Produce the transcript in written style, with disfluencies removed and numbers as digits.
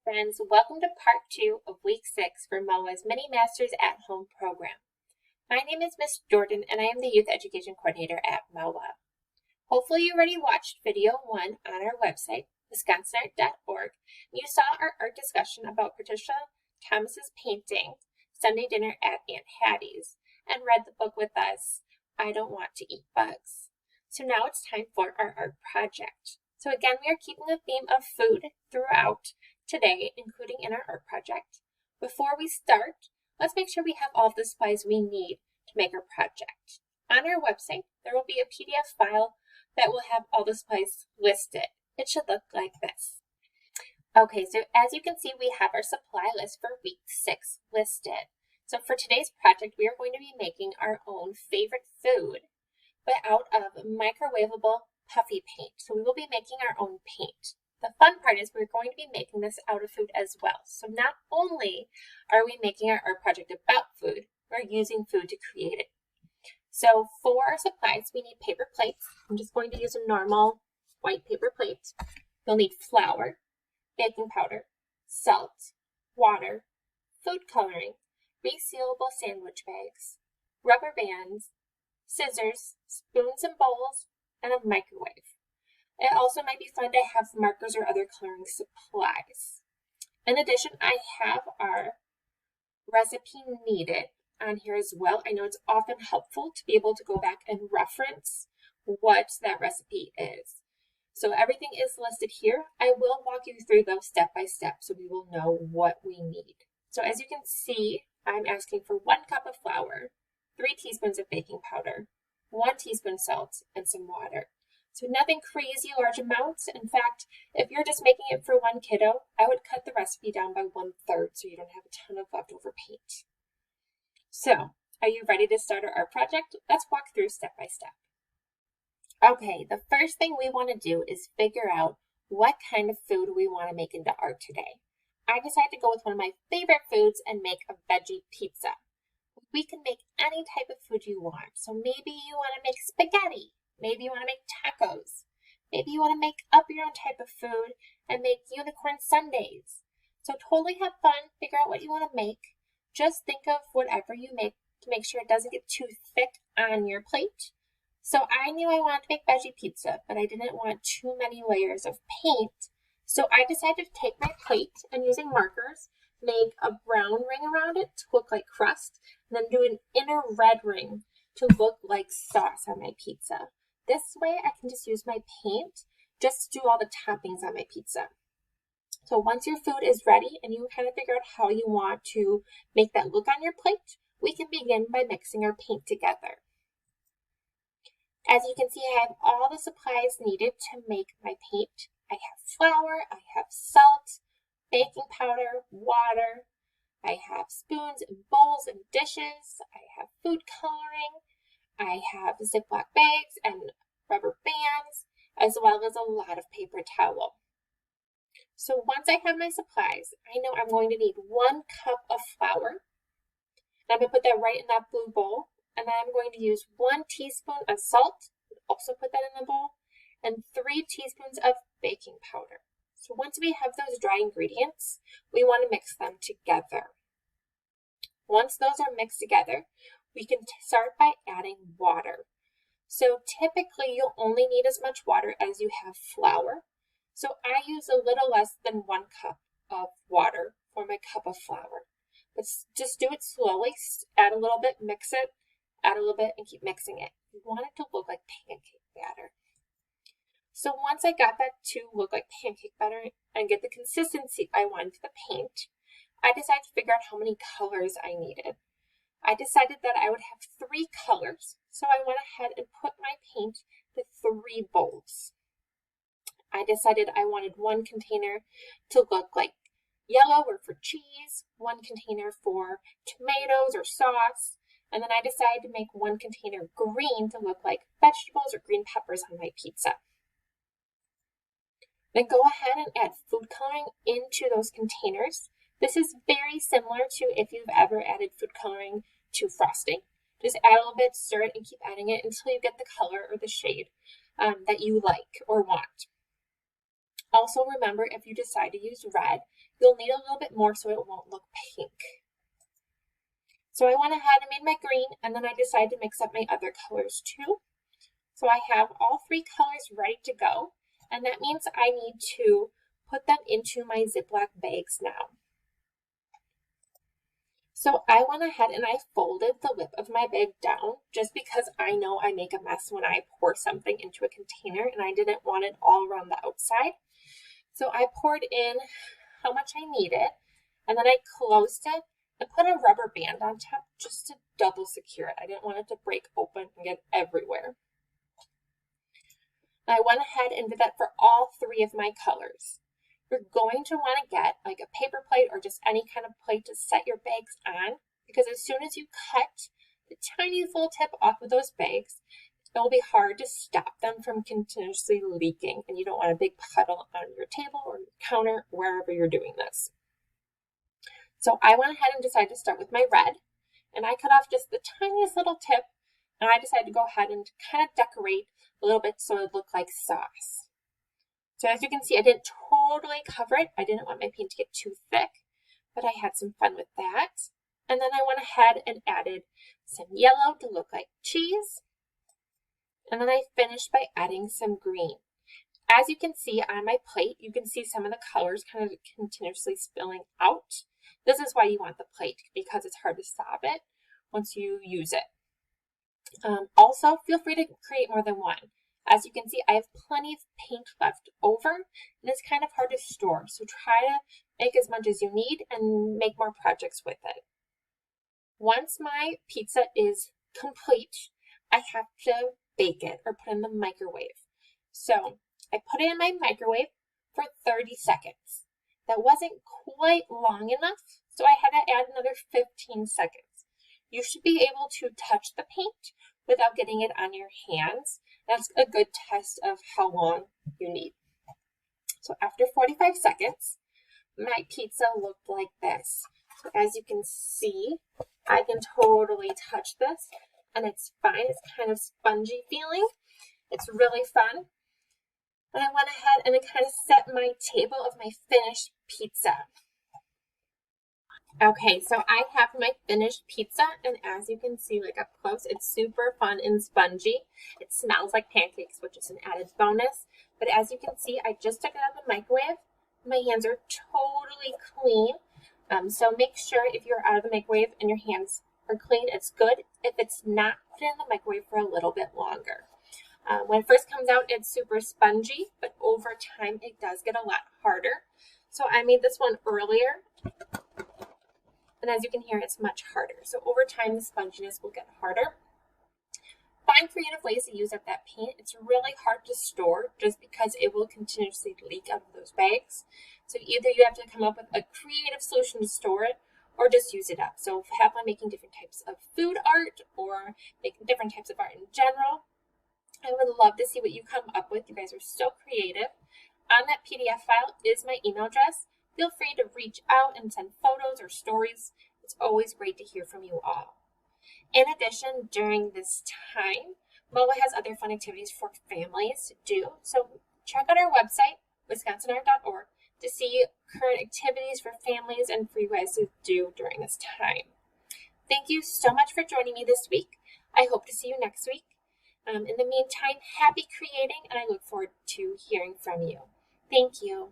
friends. Welcome to part 2 of week 6 for MOA's Mini Masters at Home program. My name is Miss Jordan and I am the Youth Education Coordinator at MOA. Hopefully you already watched video 1 on our website, wisconsinart.org. You saw our art discussion about Patricia Thomas's painting, Sunday Dinner at Aunt Hattie's, and read the book with us, I Don't Want to Eat Bugs. So now it's time for our art project. So again, we are keeping the theme of food throughout today, including in our art project. Before we start, let's make sure we have all the supplies we need to make our project. On our website, there will be a PDF file that will have all the supplies listed. It should look like this. Okay, so as you can see, we have our supply list for week 6 listed. So for today's project, we are going to be making our own favorite food, but out of microwavable puffy paint. So we will be making our own paint. The fun part is we're going to be making this out of food as well. So not only are we making our art project about food, we're using food to create it. So for our supplies, we need paper plates. I'm just going to use a normal white paper plate. You'll need flour, baking powder, salt, water, food coloring, resealable sandwich bags, rubber bands, scissors, spoons and bowls, and a microwave. It also might be fun to have markers or other coloring supplies. In addition, I have our recipe needed on here as well. I know it's often helpful to be able to go back and reference what that recipe is. So everything is listed here. I will walk you through those step by step so we will know what we need. So as you can see, I'm asking for 1 cup of flour, 3 teaspoons of baking powder, 1 teaspoon salt, and some water. So nothing crazy large amounts. In fact, if you're just making it for one kiddo, I would cut the recipe down by 1/3 so you don't have a ton of leftover paint. So, are you ready to start our art project? Let's walk through step by step. Okay, the first thing we want to do is figure out what kind of food we want to make into art today. I decided to go with one of my favorite foods and make a veggie pizza. We can make any type of food you want. So maybe you want to make spaghetti. Maybe you want to make tacos. Maybe you want to make up your own type of food and make unicorn sundaes. So totally have fun. Figure out what you want to make. Just think of whatever you make to make sure it doesn't get too thick on your plate. So I knew I wanted to make veggie pizza, but I didn't want too many layers of paint. So I decided to take my plate and using markers, make a brown ring around it to look like crust, and then do an inner red ring to look like sauce on my pizza. This way I can just use my paint just to do all the toppings on my pizza. So once your food is ready and you kind of figure out how you want to make that look on your plate, we can begin by mixing our paint together. As you can see, I have all the supplies needed to make my paint. I have flour, I have salt, baking powder, water, I have spoons and bowls and dishes, I have food coloring, I have Ziploc bags and rubber bands, as well as a lot of paper towel. So once I have my supplies, I know I'm going to need 1 cup of flour. And I'm going to put that right in that blue bowl. And then I'm going to use 1 teaspoon of salt, also put that in the bowl, and 3 teaspoons of baking powder. So once we have those dry ingredients, we want to mix them together. Once those are mixed together, we can start by adding water. So typically you'll only need as much water as you have flour. So I use a little less than 1 cup of water for my cup of flour. But just do it slowly, add a little bit, mix it, add a little bit, and keep mixing it. You want it to look like pancake batter. So once I got that to look like pancake batter and get the consistency I wanted to the paint, I decided to figure out how many colors I needed. I decided that I would have 3 colors, so I went ahead and put my paint to 3 bowls. I decided I wanted 1 container to look like yellow or for cheese, 1 container for tomatoes or sauce, and then I decided to make 1 container green to look like vegetables or green peppers on my pizza. Then go ahead and add food coloring into those containers. This is very similar to if you've ever added food coloring to frosting. Just add a little bit, stir it, and keep adding it until you get the color or the shade that you like or want. Also remember, if you decide to use red, you'll need a little bit more so it won't look pink. So I went ahead and made my green, and then I decided to mix up my other colors too. So I have all 3 colors ready to go, and that means I need to put them into my Ziploc bags now. So I went ahead and I folded the lip of my bag down just because I know I make a mess when I pour something into a container and I didn't want it all around the outside. So I poured in how much I needed, and then I closed it and put a rubber band on top just to double secure it. I didn't want it to break open and get everywhere. I went ahead and did that for all 3 of my colors. You're going to want to get like a paper plate or just any kind of plate to set your bags on, because as soon as you cut the tiny little tip off of those bags, it will be hard to stop them from continuously leaking, and you don't want a big puddle on your table or your counter, wherever you're doing this. So I went ahead and decided to start with my red, and I cut off just the tiniest little tip, and I decided to go ahead and kind of decorate a little bit so it looked like sauce. So as you can see, I didn't totally cover it. I didn't want my paint to get too thick, but I had some fun with that. And then I went ahead and added some yellow to look like cheese. And then I finished by adding some green. As you can see on my plate, you can see some of the colors kind of continuously spilling out. This is why you want the plate, because it's hard to stop it once you use it. Also, feel free to create more than one. As you can see, I have plenty of paint left over, and it's kind of hard to store. So try to make as much as you need and make more projects with it. Once my pizza is complete, I have to bake it or put it in the microwave. So I put it in my microwave for 30 seconds. That wasn't quite long enough, so I had to add another 15 seconds. You should be able to touch the paint without getting it on your hands. That's a good test of how long you need. So after 45 seconds, my pizza looked like this. So as you can see, I can totally touch this, and it's fine. It's kind of spongy feeling. It's really fun. And I went ahead and I kind of set my table of my finished pizza. Okay, so I have my finished pizza, and as you can see, like up close, it's super fun and spongy. It smells like pancakes, which is an added bonus. But as you can see, I just took it out of the microwave. My hands are totally clean. So make sure if you're out of the microwave and your hands are clean, it's good. If it's not, put it in the microwave for a little bit longer. When it first comes out, it's super spongy, but over time, it does get a lot harder. So I made this one earlier. And as you can hear, it's much harder. So over time, the sponginess will get harder. Find creative ways to use up that paint. It's really hard to store just because it will continuously leak out of those bags. So either you have to come up with a creative solution to store it or just use it up. So have fun making different types of food art or making different types of art in general. I would love to see what you come up with. You guys are so creative. On that PDF file is my email address. Feel free to reach out and send photos or stories. It's always great to hear from you all. In addition, during this time, MOA has other fun activities for families to do. So check out our website, wisconsinart.org, to see current activities for families and for you guys to do during this time. Thank you so much for joining me this week. I hope to see you next week. In the meantime, happy creating, and I look forward to hearing from you. Thank you.